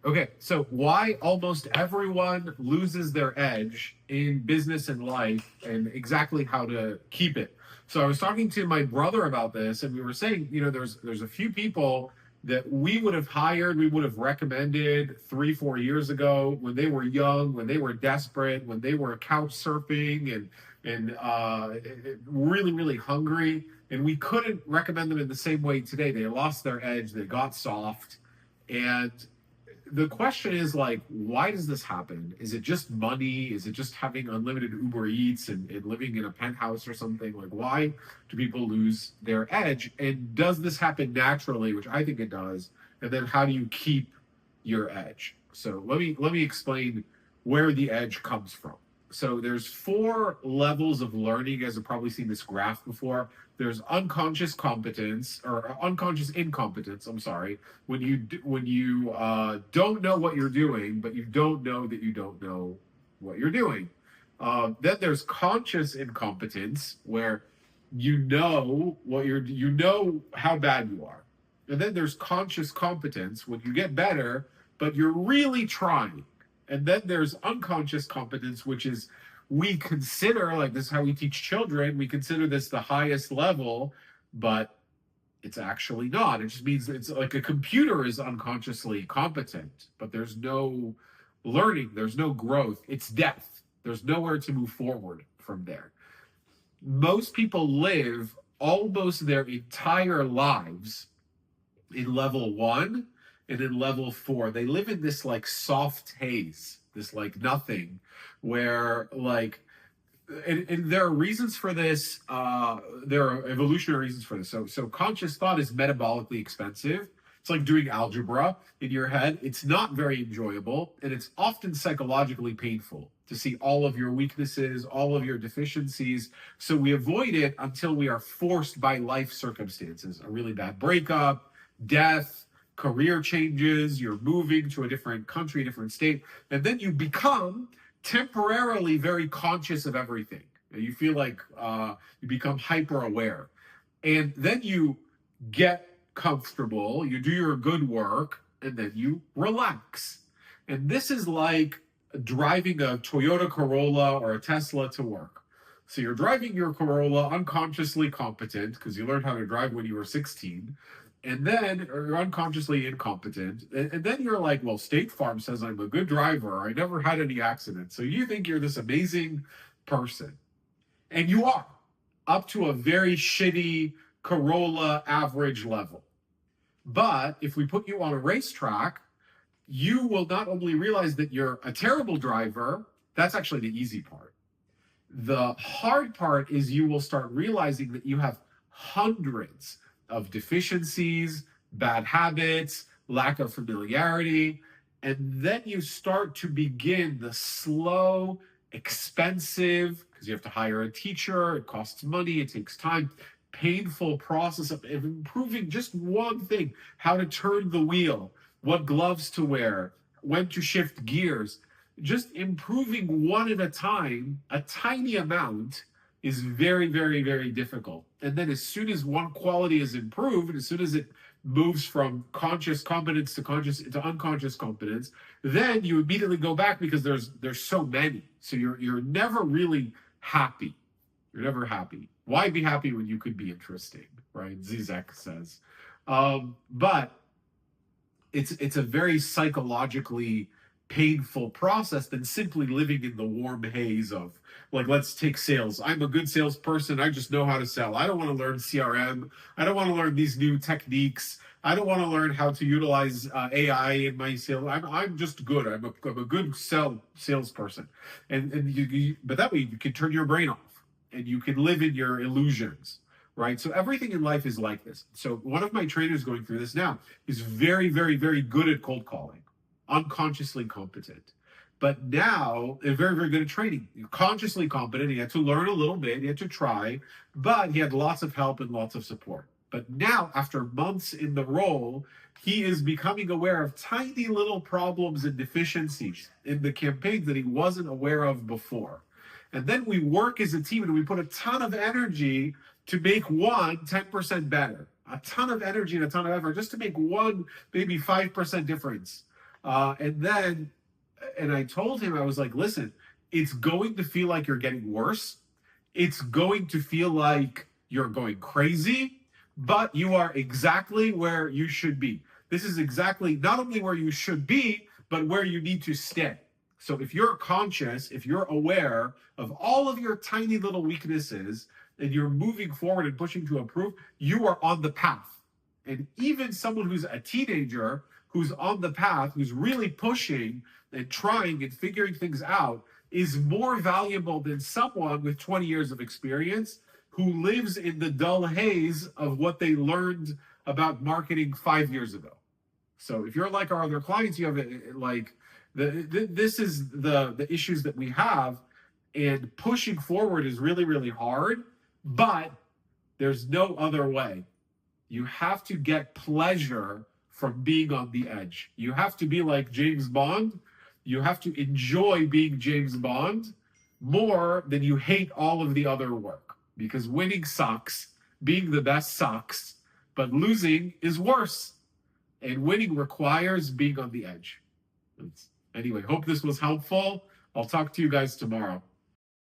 Okay, so why almost everyone loses their edge in business and life, and exactly how to keep it. So I was talking to my brother about this, and we were saying, there's a few people that we would have hired, we would have recommended 3, 4 years ago when they were young, when they were desperate, when they were couch surfing and really really hungry, and we couldn't recommend them in the same way today. They lost their edge, they got soft, and the question is, like, why does this happen? Is it just money? Is it just having unlimited Uber Eats and living in a penthouse or something? Like, why do people lose their edge? And does this happen naturally, which I think it does? And then how do you keep your edge? So let me explain where the edge comes from. So there's 4 levels of learning. You guys have probably seen this graph before. There's unconscious competence, or unconscious incompetence. I'm sorry, when you don't know what you're doing, but you don't know that you don't know what you're doing. Then there's conscious incompetence, where you know how bad you are. And then there's conscious competence, when you get better, but you're really trying. And then there's unconscious competence, which is, we consider, like, this is how we teach children, we consider this the highest level, but it's actually not. It just means it's like a computer is unconsciously competent, but there's no learning, there's no growth, it's death. There's nowhere to move forward from there. Most people live almost their entire lives in level 1 and in level 4. They live in this like soft haze, this like nothing, where like, and there are reasons for this. There are evolutionary reasons for this. So conscious thought is metabolically expensive. It's like doing algebra in your head. It's not very enjoyable, and it's often psychologically painful to see all of your weaknesses, all of your deficiencies. So we avoid it until we are forced by life circumstances, a really bad breakup, death, career changes, you're moving to a different country, a different state, and then you become temporarily very conscious of everything. You feel like you become hyper aware, and then you get comfortable, you do your good work, and then you relax. And this is like driving a Toyota Corolla or a Tesla to work. So you're driving your Corolla unconsciously competent because you learned how to drive when you were 16, and then you're unconsciously incompetent, and then you're like, well, State Farm says I'm a good driver, I never had any accidents, so you think you're this amazing person, and you are, up to a very shitty Corolla average level. But if we put you on a racetrack, you will not only realize that you're a terrible driver, that's actually the easy part. The hard part is you will start realizing that you have hundreds of deficiencies, bad habits, lack of familiarity, and then you start to begin the slow, expensive, because you have to hire a teacher, it costs money, it takes time, painful process of improving just one thing: how to turn the wheel, what gloves to wear, when to shift gears. Just improving one at a time, a tiny amount, is very, very, very difficult. And then as soon as one quality is improved, as soon as it moves from conscious competence to unconscious competence, then you immediately go back, because there's so many. So you're never really happy. You're never happy. Why be happy when you could be interesting, right? Zizek says. But it's a very psychologically painful process than simply living in the warm haze of, like, let's take sales. I'm a good salesperson. I just know how to sell. I don't want to learn CRM. I don't want to learn these new techniques. I don't want to learn how to utilize AI in my sales. I'm just good. I'm a good salesperson. But that way you can turn your brain off and you can live in your illusions, right? So everything in life is like this. So one of my trainers going through this now is very, very, very good at cold calling, unconsciously competent. But now they're very, very good at training. Consciously competent. He had to learn a little bit. He had to try, but he had lots of help and lots of support. But now, after months in the role, he is becoming aware of tiny little problems and deficiencies in the campaigns that he wasn't aware of before. And then we work as a team, and we put a ton of energy to make one 10% better. A ton of energy and a ton of effort just to make one maybe 5% difference. And I told him, I was like, listen, it's going to feel like you're getting worse. It's going to feel like you're going crazy, but you are exactly where you should be. This is exactly not only where you should be, but where you need to stay. So if you're conscious, if you're aware of all of your tiny little weaknesses and you're moving forward and pushing to improve, you are on the path. And even someone who's a teenager, who's on the path, who's really pushing and trying and figuring things out, is more valuable than someone with 20 years of experience who lives in the dull haze of what they learned about marketing 5 years ago. So if you're like our other clients, you have this is the issues that we have, and pushing forward is really, really hard, but there's no other way. You have to get pleasure from being on the edge. You have to be like James Bond. You have to enjoy being James Bond more than you hate all of the other work, because winning sucks, being the best sucks, but losing is worse. And winning requires being on the edge. Anyway, hope this was helpful. I'll talk to you guys tomorrow.